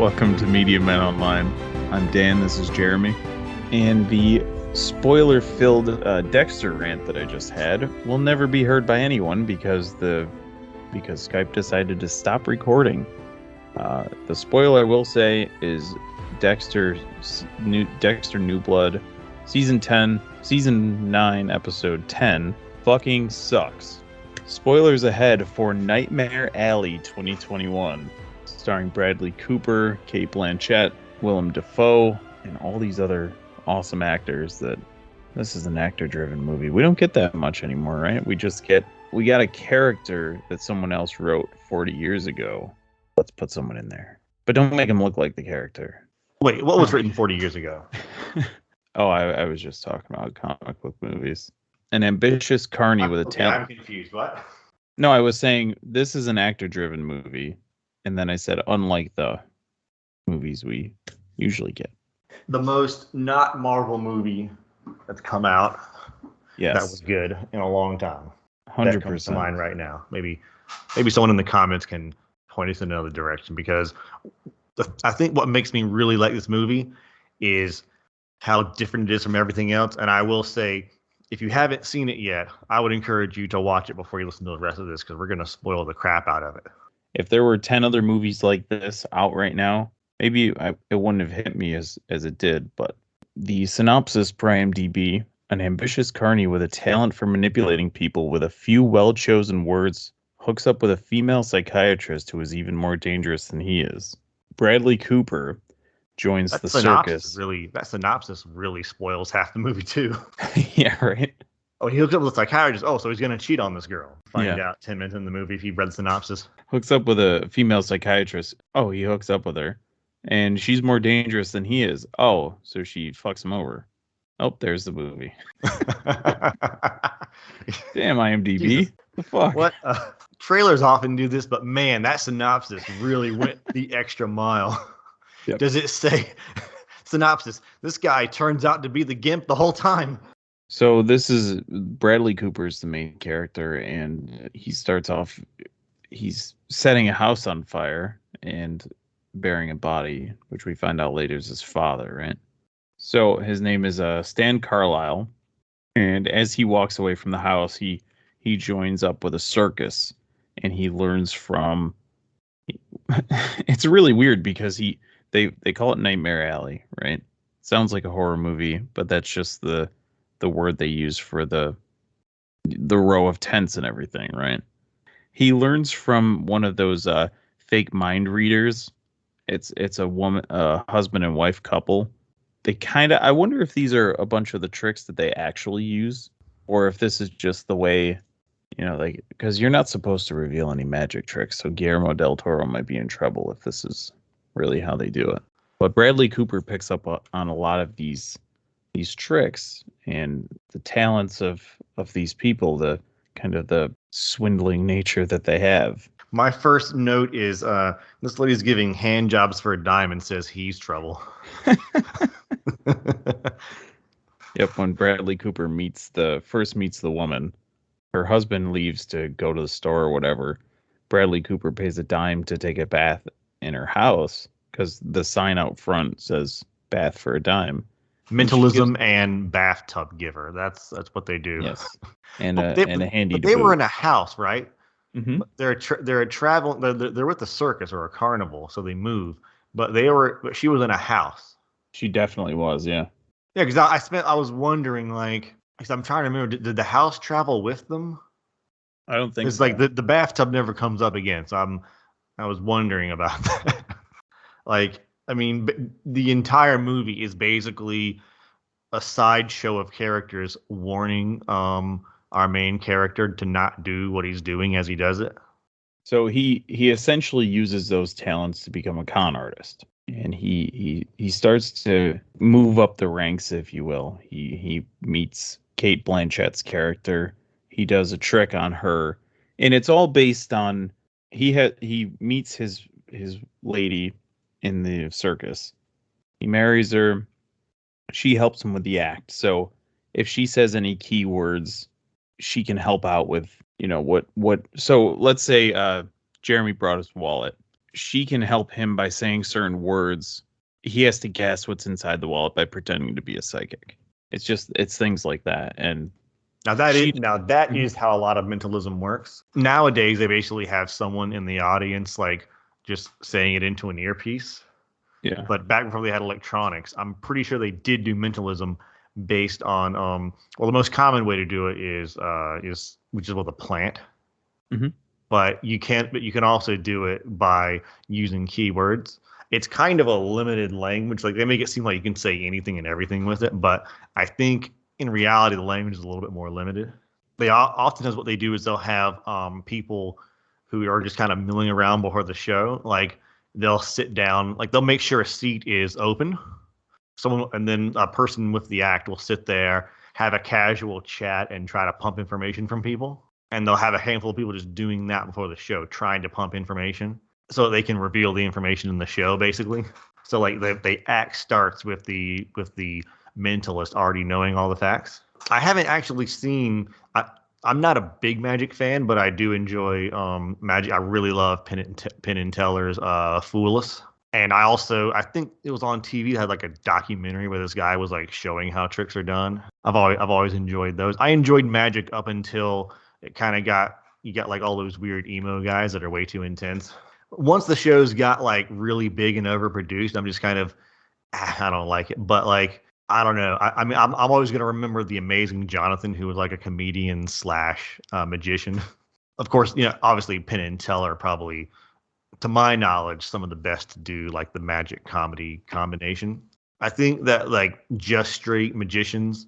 Welcome to Media Men Online. I'm Dan, this is Jeremy. And the spoiler-filled Dexter rant that I just had will never be heard by anyone because Skype decided to stop recording. The spoiler I will say is Dexter New Blood, Season 9, Episode 10, fucking sucks. Spoilers ahead for Nightmare Alley 2021. Starring Bradley Cooper, Cate Blanchett, Willem Dafoe, and all these other awesome actors. This is an actor-driven movie. We don't get that much anymore, right? We got a character that someone else wrote 40 years ago. Let's put someone in there. But don't make him look like the character. Wait, what was written 40 years ago? I was just talking about comic book movies. An ambitious carny with a talent. I'm confused. What? No, I was saying this is an actor-driven movie. And then I said, unlike the movies we usually get. The most not Marvel movie that's come out. Yes. That was good in a long time. 100%. That comes to mind right now. Maybe someone in the comments can point us in another direction, because I think what makes me really like this movie is how different it is from everything else. And I will say, if you haven't seen it yet, I would encourage you to watch it before you listen to the rest of this, because we're going to spoil the crap out of it. If there were 10 other movies like this out right now, maybe it wouldn't have hit me as it did. But the synopsis per IMDb: an ambitious carny with a talent for manipulating people with a few well-chosen words hooks up with a female psychiatrist who is even more dangerous than he is. Bradley Cooper joins the circus. That synopsis really spoils half the movie too. Yeah, right. Oh, he hooks up with a psychiatrist. Oh, so he's going to cheat on this girl. Find out 10 minutes in the movie if you read the synopsis. Hooks up with a female psychiatrist. Oh, he hooks up with her. And she's more dangerous than he is. Oh, so she fucks him over. Oh, there's the movie. Damn, IMDb. Jesus. The fuck? What? Trailers often do this, but man, that synopsis really went the extra mile. Yep. Does it say, synopsis, this guy turns out to be the gimp the whole time? So this is Bradley Cooper's the main character, and he starts off, he's setting a house on fire and burying a body, which we find out later is his father, right? So his name is Stan Carlisle, and as he walks away from the house, he joins up with a circus, and he learns from. It's really weird because they call it Nightmare Alley, right? Sounds like a horror movie, but that's just the word they use for the row of tents and everything, right? He learns from one of those fake mind readers. It's a woman, husband and wife couple. They I wonder if these are a bunch of the tricks that they actually use, or if this is just the way, because you're not supposed to reveal any magic tricks. So Guillermo del Toro might be in trouble if this is really how they do it. But Bradley Cooper picks up on a lot of these tricks and the talents of these people, the kind of the swindling nature that they have. My first note is this lady's giving hand jobs for a dime and says he's trouble. Yep, when Bradley Cooper first meets the woman, her husband leaves to go to the store or whatever. Bradley Cooper pays a dime to take a bath in her house because the sign out front says bath for a dime. Mentalism and bathtub giver. That's what they do. Yes, and a handy. But they were in a house, right? Mm-hmm. They're traveling. They're with the circus or a carnival, so they move. But she was in a house. She definitely was, yeah. Yeah, because I was wondering, because I'm trying to remember, did the house travel with them? I don't think. It's so. Like the bathtub never comes up again, so I was wondering about that. The entire movie is basically a sideshow of characters warning our main character to not do what he's doing as he does it. So he essentially uses those talents to become a con artist, and he starts to move up the ranks, if you will. He meets Cate Blanchett's character. He does a trick on her, and it's all based on he meets his lady in the circus. He marries her. She helps him with the act. So if she says any keywords, she can help out with, what. So let's say Jeremy brought his wallet she can help him by saying certain words. He has to guess what's inside the wallet by pretending to be a psychic. It's things like that. And she Now that is how a lot of mentalism works. Nowadays, they basically have someone in the audience like just saying it into an earpiece. yeah. But back before they had electronics, I'm pretty sure they did do mentalism based on well, the most common way to do it is which is with a plant. Mhm. But you can also do it by using keywords. It's kind of a limited language. Like they make it seem like you can say anything and everything with it, but I think in reality the language is a little bit more limited. Oftentimes what they do is they'll have people who are just kind of milling around before the show. Like they'll sit down, like they'll make sure a seat is open. Someone and then a person with the act will sit there, have a casual chat, and try to pump information from people. And they'll have a handful of people just doing that before the show, trying to pump information so they can reveal the information in the show, basically. So like the act starts with the mentalist already knowing all the facts. I haven't actually seen. I'm not a big Magic fan, but I do enjoy Magic. I really love Penn and Teller's Fool Us. And I think it was on TV. It had like a documentary where this guy was like showing how tricks are done. I've always enjoyed those. I enjoyed Magic up until it kind of you got like all those weird emo guys that are way too intense. Once the shows got like really big and overproduced, I'm just kind of I don't like it. But like I don't know. I mean I'm always gonna remember the amazing Jonathan, who was like a comedian slash magician. Of course, obviously Penn and Teller are probably, to my knowledge, some of the best to do like the magic comedy combination. I think that like just straight magicians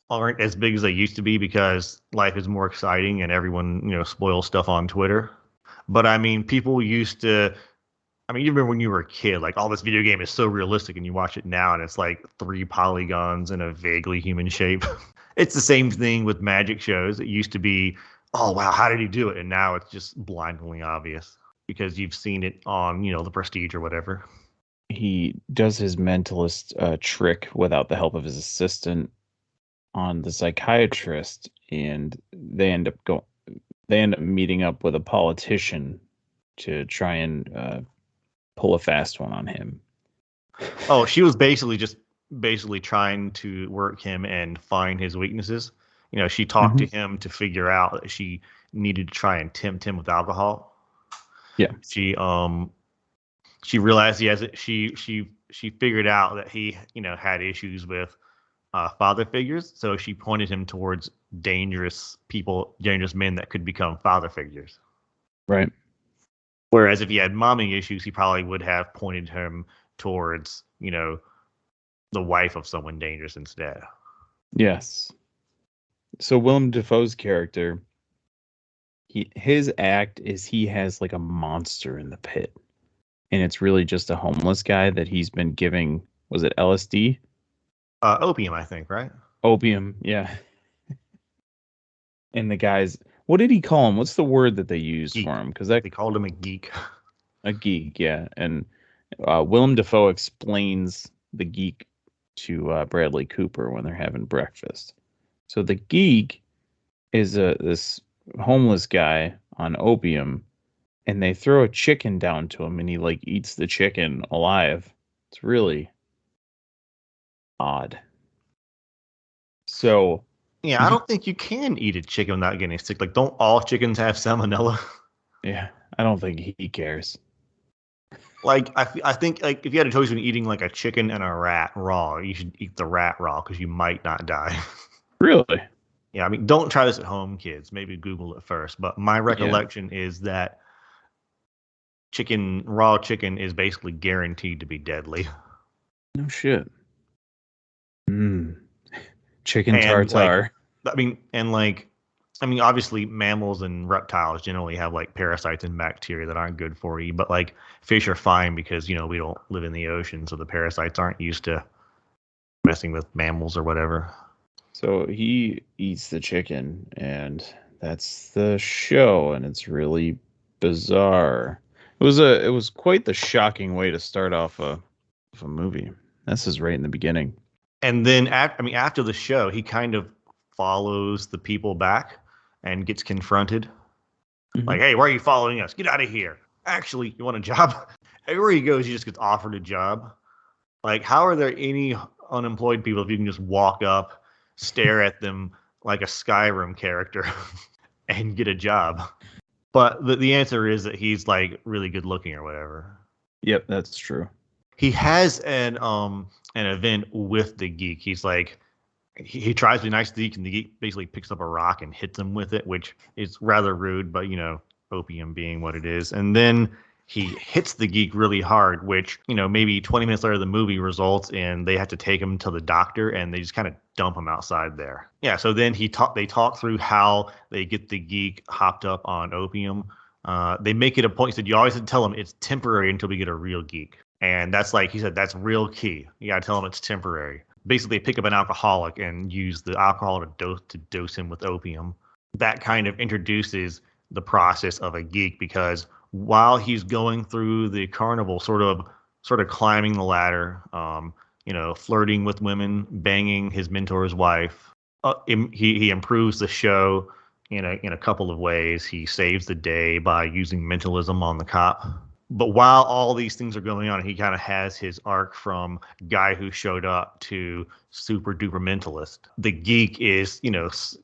aren't as big as they used to be because life is more exciting and everyone, spoils stuff on Twitter. But I mean, people used to. I mean, you remember when you were a kid, like all this video game is so realistic, and you watch it now, and it's like 3 polygons in a vaguely human shape. It's the same thing with magic shows. It used to be, oh wow, how did he do it? And now it's just blindingly obvious because you've seen it on, the Prestige or whatever. He does his mentalist trick without the help of his assistant on the psychiatrist, and they end up meeting up with a politician to try and pull a fast one on him. Oh, she was basically trying to work him and find his weaknesses. She talked to him to figure out that she needed to try and tempt him with alcohol. Yeah. She realized he has it. She figured out that he had issues with father figures, so she pointed him towards dangerous men that could become father figures. Right. Whereas if he had mommy issues, he probably would have pointed him towards, the wife of someone dangerous instead. Yes. So Willem Dafoe's character, his act is he has like a monster in the pit. And it's really just a homeless guy that he's been giving, was it LSD? Opium, I think, right? Opium, yeah. And the guys, what did he call him? What's the word that they used Geek. for him? Because they called him a geek. A geek, yeah. And Willem Dafoe explains the geek to Bradley Cooper when they're having breakfast. So the geek is this homeless guy on opium, and they throw a chicken down to him, and he like eats the chicken alive. It's really odd. So yeah, I don't think you can eat a chicken without getting sick. Like, don't all chickens have salmonella? Yeah, I don't think he cares. Like, I think like if you had a choice between eating like a chicken and a rat raw, you should eat the rat raw because you might not die. Really? Yeah, I mean, don't try this at home, kids. Maybe Google it first. But my recollection is that raw chicken is basically guaranteed to be deadly. No shit. Chicken And tartare. Obviously mammals and reptiles generally have like parasites and bacteria that aren't good for you, but like fish are fine because, we don't live in the ocean, so the parasites aren't used to messing with mammals or whatever. So he eats the chicken, and that's the show, and it's really bizarre. It was quite the shocking way to start off a movie. This is right in the beginning. And then after the show, he kind of follows the people back and gets confronted. Like, hey, why are you following us? Get out of here. Actually, you want a job? Everywhere he goes, he just gets offered a job. Like, how are there any unemployed people if you can just walk up, stare at them like a Skyrim character, and get a job? But the answer is that he's like really good looking or whatever. Yep, that's true. He has an event with the geek. He's like he tries to be nice to the geek, and the geek basically picks up a rock and hits him with it, which is rather rude, but opium being what it is. And then he hits the geek really hard, which, maybe 20 minutes later, the movie results in they have to take him to the doctor and they just kind of dump him outside there. Yeah. So then they talk through how they get the geek hopped up on opium. They make it a point. He said, you always have to tell him it's temporary until we get a real geek. And that's like, he said, that's real key. You got to tell him it's temporary. Basically, pick up an alcoholic and use the alcohol to dose him with opium. That kind of introduces the process of a geek, because while he's going through the carnival, sort of climbing the ladder, flirting with women, banging his mentor's wife, he improves the show in a couple of ways. He saves the day by using mentalism on the cop. But while all these things are going on, he kind of has his arc from guy who showed up to super duper mentalist. The geek is,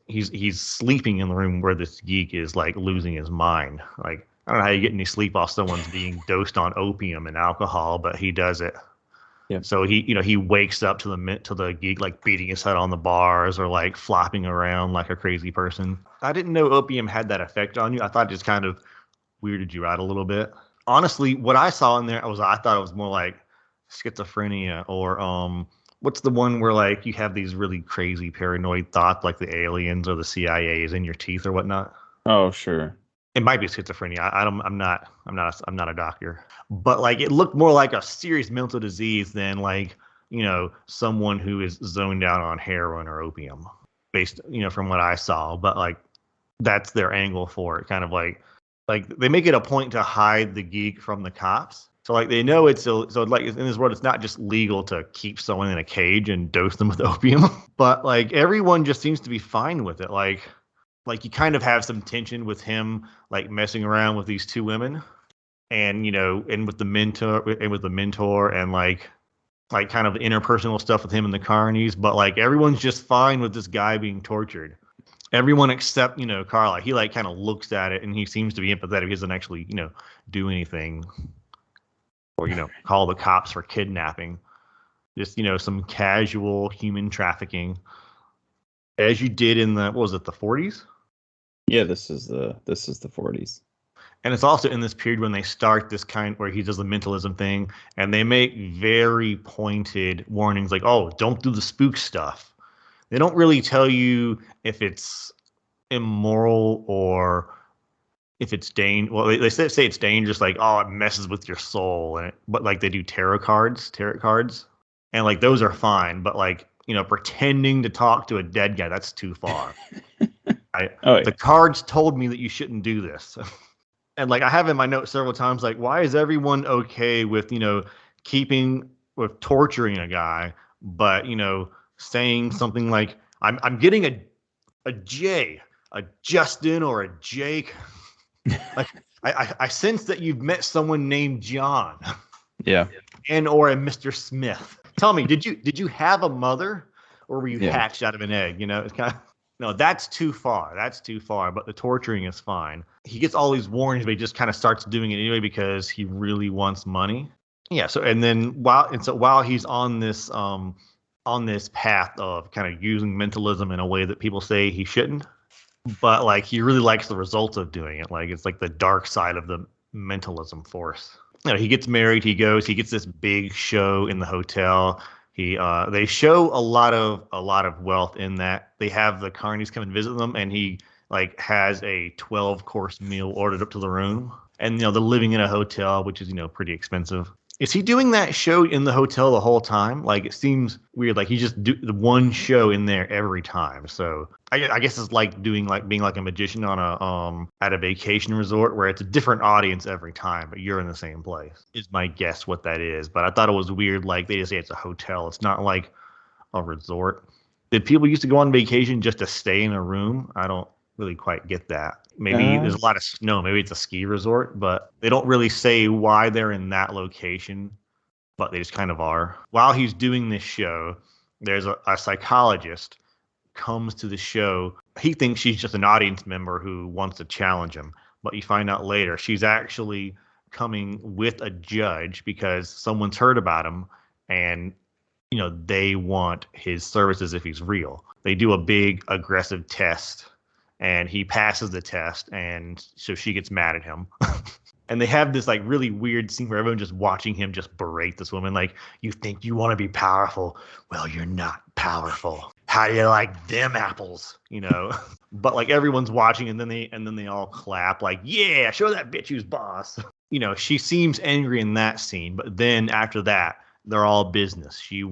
he's sleeping in the room where this geek is like losing his mind. Like, I don't know how you get any sleep while someone's being dosed on opium and alcohol, but he does it. Yeah. So he wakes up to the geek like beating his head on the bars or like flopping around like a crazy person. I didn't know opium had that effect on you. I thought it just kind of weirded you out a little bit. Honestly, what I saw in there I thought it was more like schizophrenia, or what's the one where like you have these really crazy paranoid thoughts like the aliens or the CIA is in your teeth or whatnot. Oh, sure. It might be schizophrenia. I'm not a doctor, but like it looked more like a serious mental disease than like, someone who is zoned out on heroin or opium, based, from what I saw. But like that's their angle for it, kind of like they make it a point to hide the geek from the cops. So like they know it's so like in this world, it's not just legal to keep someone in a cage and dose them with opium, but like everyone just seems to be fine with it. Like you kind of have some tension with him, like messing around with these two women, and and with the mentor, and like kind of interpersonal stuff with him and the carnies. But like everyone's just fine with this guy being tortured. Everyone except, Carla. He like kind of looks at it and he seems to be empathetic. He doesn't actually, do anything or, call the cops for kidnapping. Just, some casual human trafficking, as you did in the 40s? Yeah, this is the 40s. And it's also in this period when they start this kind where he does the mentalism thing, and they make very pointed warnings like, oh, don't do the spook stuff. They don't really tell you if it's immoral or if it's dangerous. Well, they say it's dangerous, like, oh, it messes with your soul, but like they do tarot cards, and like those are fine. But like pretending to talk to a dead guy, that's too far. The cards told me that you shouldn't do this, and like I have in my notes several times, like, why is everyone okay with torturing a guy, but saying something like, I'm getting a J, a Justin or a Jake. Like I sense that you've met someone named John. Yeah. And or a Mr. Smith. Tell me, did you have a mother, or were you hatched out of an egg? It's kind of, no, that's too far. But the torturing is fine. He gets all these warnings, but he just kind of starts doing it anyway because he really wants money. Yeah. So while he's on this path of kind of using mentalism in a way that people say he shouldn't, but like he really likes the results of doing it. Like it's like the dark side of the mentalism force. He gets married, he gets this big show in the hotel. They show a lot of wealth in that. They have the carnies come and visit them, and he like has a 12-course meal ordered up to the room. And they're living in a hotel, which is pretty expensive. Is he doing that show in the hotel the whole time? Like, it seems weird. Like, he just do the one show in there every time. So I guess it's like being like a magician on at a vacation resort where it's a different audience every time, but you're in the same place. Is my guess what that is. But I thought it was weird. Like, they just say it's a hotel. It's not like a resort. Did people used to go on vacation just to stay in a room? I don't really quite get that. Maybe there's a lot of snow. Maybe it's a ski resort, but they don't really say why they're in that location, but they just kind of are. While he's doing this show, there's a psychologist comes to the show. He thinks she's just an audience member who wants to challenge him, but you find out later she's actually coming with a judge because someone's heard about him and they want his services if he's real. They do a big aggressive test and he passes the test, and so she gets mad at him. And they have this like really weird scene where everyone's just watching him just berate this woman. Like, you think you want to be powerful? Well, you're not powerful. How do you like them apples? But like everyone's watching, and then they all clap like, yeah, show that bitch who's boss. She seems angry in that scene, but then after that, they're all business. She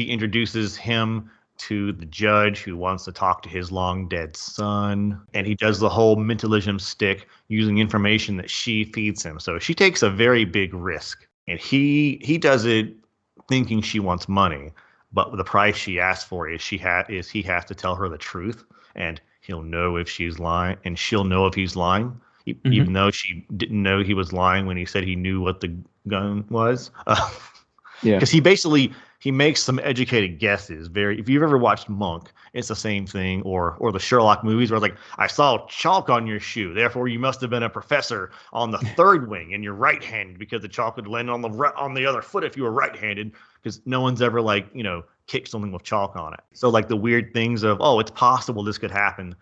introduces him to the judge who wants to talk to his long dead son, and he does the whole mentalism stick using information that she feeds him. So she takes a very big risk, and he does it thinking she wants money, but the price she asks for is he has to tell her the truth, and he'll know if she's lying, and she'll know if he's lying, even though she didn't know he was lying when he said he knew what the gun was. Yeah. Because he makes some educated guesses. If you've ever watched Monk, it's the same thing, or the Sherlock movies where it's like, I saw chalk on your shoe, therefore you must have been a professor on the third wing and you're right-handed because the chalk would land on the other foot if you were right-handed, because no one's ever kicked something with chalk on it. So like the weird things of, oh, it's possible this could happen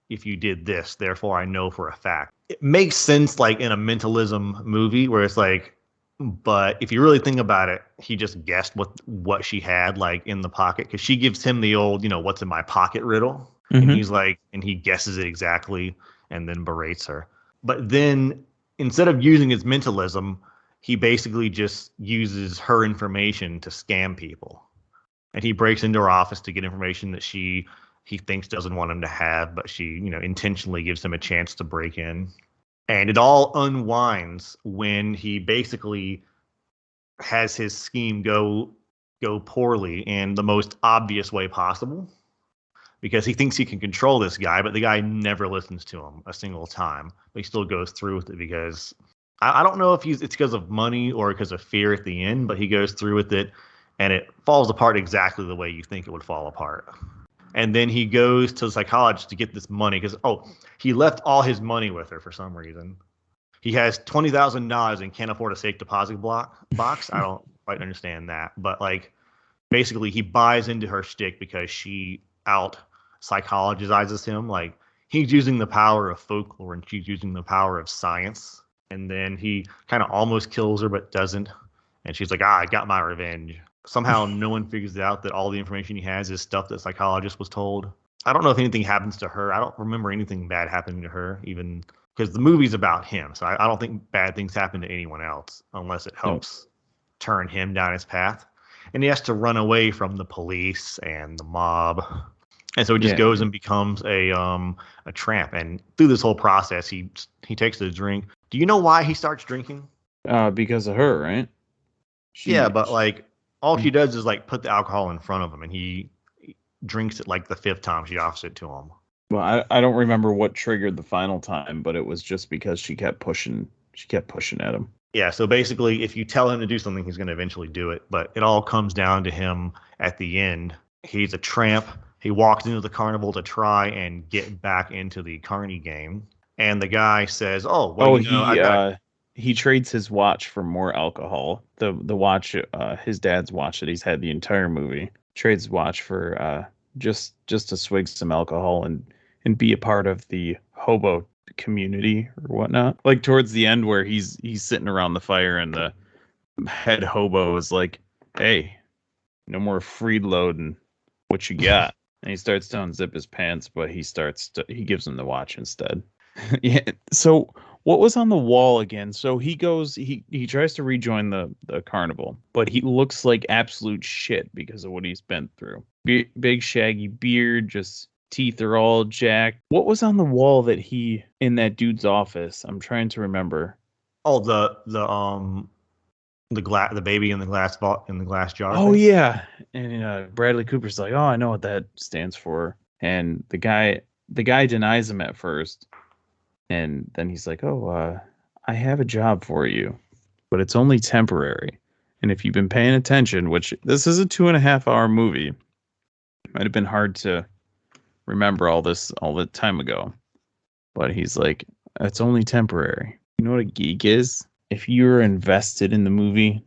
if you did this, therefore I know for a fact. It makes sense like in a mentalism movie where it's like, but if you really think about it, he just guessed what she had like in the pocket, because she gives him the old, what's in my pocket riddle. And he's like, and he guesses it exactly and then berates her. But then instead of using his mentalism, he basically just uses her information to scam people. And he breaks into her office to get information that he thinks doesn't want him to have, but she, intentionally gives him a chance to break in. And it all unwinds when he basically has his scheme go poorly in the most obvious way possible, because he thinks he can control this guy, but the guy never listens to him a single time. But he still goes through with it because I don't know if it's because of money or because of fear at the end, but he goes through with it and it falls apart exactly the way you think it would fall apart. And then he goes to the psychologist to get this money because, he left all his money with her for some reason. He has $20,000 and can't afford a safe deposit box. I don't quite understand that. But basically he buys into her shtick because she out psychologizes him. Like, he's using the power of folklore and she's using the power of science. And then he kind of almost kills her but doesn't. And she's like, I got my revenge. Somehow no one figures out that all the information he has is stuff that psychologist was told. I don't know if anything happens to her. I don't remember anything bad happening to her, even because the movie's about him. So I don't think bad things happen to anyone else unless it helps turn him down his path. And he has to run away from the police and the mob. And so he just goes and becomes a tramp. And through this whole process, he takes a drink. Do you know why he starts drinking? Because of her, right? But all she does is put the alcohol in front of him, and he drinks it the fifth time she offers it to him. Well, I don't remember what triggered the final time, but it was just because she kept pushing at him. Yeah, so basically, if you tell him to do something, he's going to eventually do it. But it all comes down to him at the end. He's a tramp. He walks into the carnival to try and get back into the carny game. And the guy says, he trades his watch for more alcohol. The watch, his dad's watch that he's had the entire movie. Trades his watch for just to swig some alcohol and be a part of the hobo community or whatnot. Like towards the end where he's sitting around the fire and the head hobo is like, "Hey, no more freeloading. What you got?" And he starts to unzip his pants, but he gives him the watch instead. Yeah. So what was on the wall again? So he tries to rejoin the carnival, but he looks like absolute shit because of what he's been through. Big shaggy beard, just teeth are all jacked. What was on the wall that in that dude's office? I'm trying to remember. Oh, the baby in the glass jar. Oh yeah, and Bradley Cooper's like, "Oh, I know what that stands for." And the guy the guy denies him at first, and then he's like, "Oh, I have a job for you, but it's only temporary. And if you've been paying attention, which this is a 2.5 hour movie, might have been hard to remember all this all the time ago. But he's like, it's only temporary. You know what a geek is? If you're invested in the movie,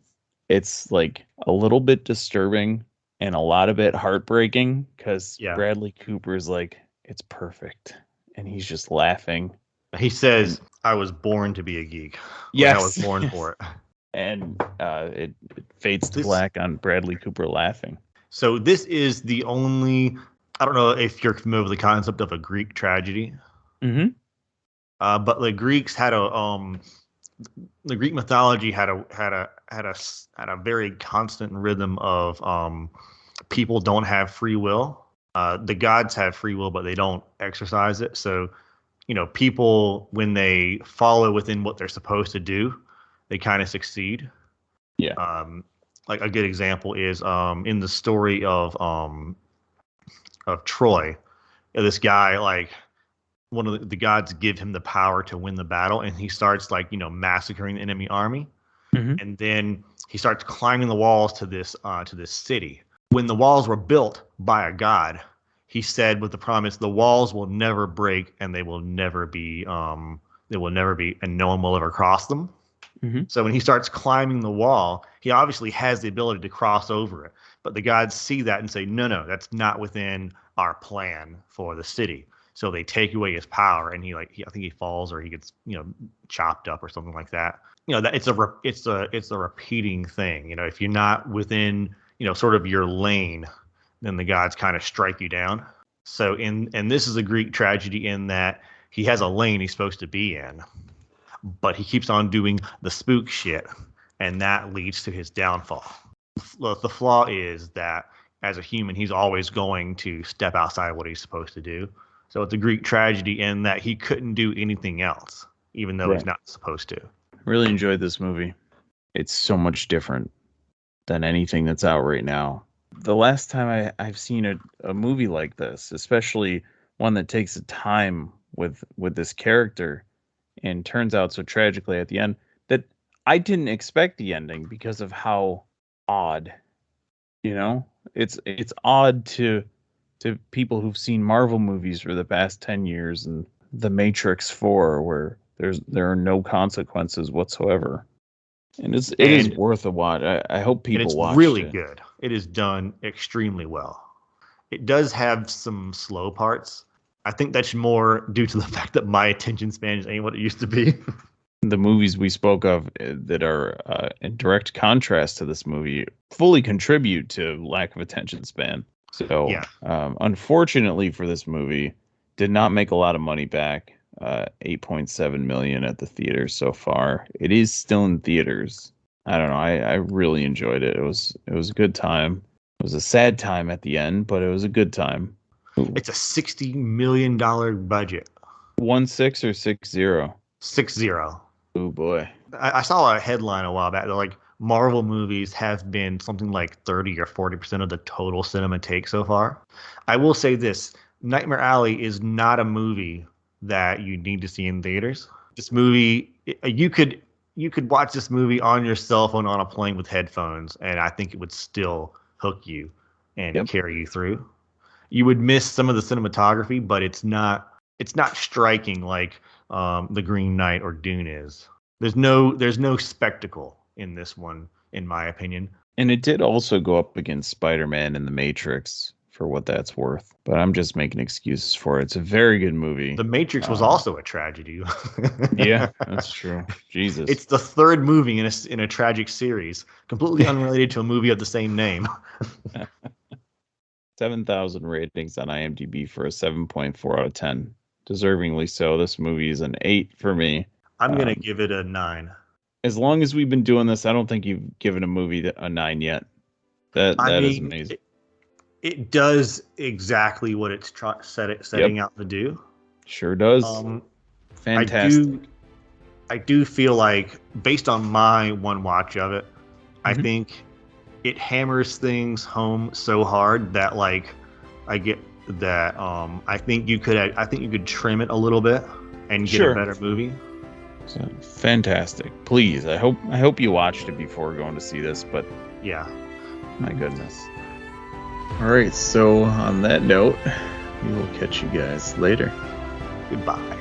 it's like a little bit disturbing and a lot of it heartbreaking because Yeah. Bradley Cooper's like, it's perfect. And he's just laughing. He And says, "I was born to be a geek. Like I was yes, born yes. for it." And it fades to This black on Bradley Cooper laughing. so this is the only. I don't know if you're familiar with the concept of a Greek tragedy, Mm-hmm. but the Greek mythology had a very constant rhythm of people don't have free will. The gods have free will, but they don't exercise it. So, people when they follow within what they're supposed to do, they kind of succeed. Yeah. Um, like a good example is in the story of Troy. This guy, like, one of the gods give him the power to win the battle, and he starts, like, massacring the enemy army, Mm-hmm. and then he starts climbing the walls to this city. When the walls were built by a god, he said with the promise, the walls will never break and and no one will ever cross them. Mm-hmm. So when he starts climbing the wall, he obviously has the ability to cross over it. But the gods see that and say, no, no, that's not within our plan for the city. So they take away his power, and I think he falls, or he gets, chopped up or something like that. That it's a repeating thing. If you're not within, sort of your lane, then the gods kind of strike you down. So and this is a Greek tragedy in that he has a lane he's supposed to be in, but he keeps on doing the spook shit, and that leads to his downfall. The flaw is that as a human, he's always going to step outside what he's supposed to do. So it's a Greek tragedy in that he couldn't do anything else, even though he's Right. not supposed to. Really enjoyed this movie. It's so much different than anything that's out right now. The last time I've seen a movie like this, especially one that takes the time with this character and turns out so tragically at the end, that I didn't expect the ending because of how odd, you know? It's odd to people who've seen Marvel movies for the past 10 years and The Matrix 4 where there are no consequences whatsoever. And it is And worth a watch. I hope and people it's watched really it. good. It is done extremely well. It does have some slow parts. I think that's more due to the fact that my attention span ain't what it used to be. The movies we spoke of that are in direct contrast to this movie fully contribute to lack of attention span. So, Yeah, unfortunately for this movie, did not make a lot of money back. 8.7 million at the theaters so far. It is still in theaters. I don't know. I really enjoyed it. It was a good time. It was a sad time at the end, but it was a good time. Ooh. it's a $60 million budget. 1-6 or 6-0? 60. Oh boy. I saw a headline a while back that, like, Marvel movies have been something like 30 or 40% of the total cinema take so far. I will say this: Nightmare Alley is not a movie that you need to see in theaters. This movie, you could watch this movie on your cell phone on a plane with headphones, and I think it would still hook you and Yep. carry you through. You would miss some of the cinematography, but it's not striking like The Green Knight or Dune is. There's no spectacle in this one, in my opinion. And it did also go up against Spider-Man and The Matrix for what that's worth. But I'm just making excuses for it. It's a very good movie. The Matrix was Um, also a tragedy. yeah, that's true. Jesus. It's the third movie in a tragic series, completely unrelated to a movie of the same name. 7,000 ratings on IMDb for a 7.4 out of 10. Deservingly so. This movie is an 8 for me. I'm gonna Um, give it a 9. as long as we've been doing this, I don't think you've given a movie a 9 yet. That I that is mean, amazing. it does exactly what it's Yep, setting out to do. sure does. Um, I Fantastic. do I do feel like, based on my one watch of it, I Mhm. think it hammers things home so hard that, like, I get that I think you could trim it a little bit and get Sure. a better movie. So, fantastic. Please, I hope you watched it before going to see this, but Yeah. my goodness. All right, so on that note, we will catch you guys later. Goodbye.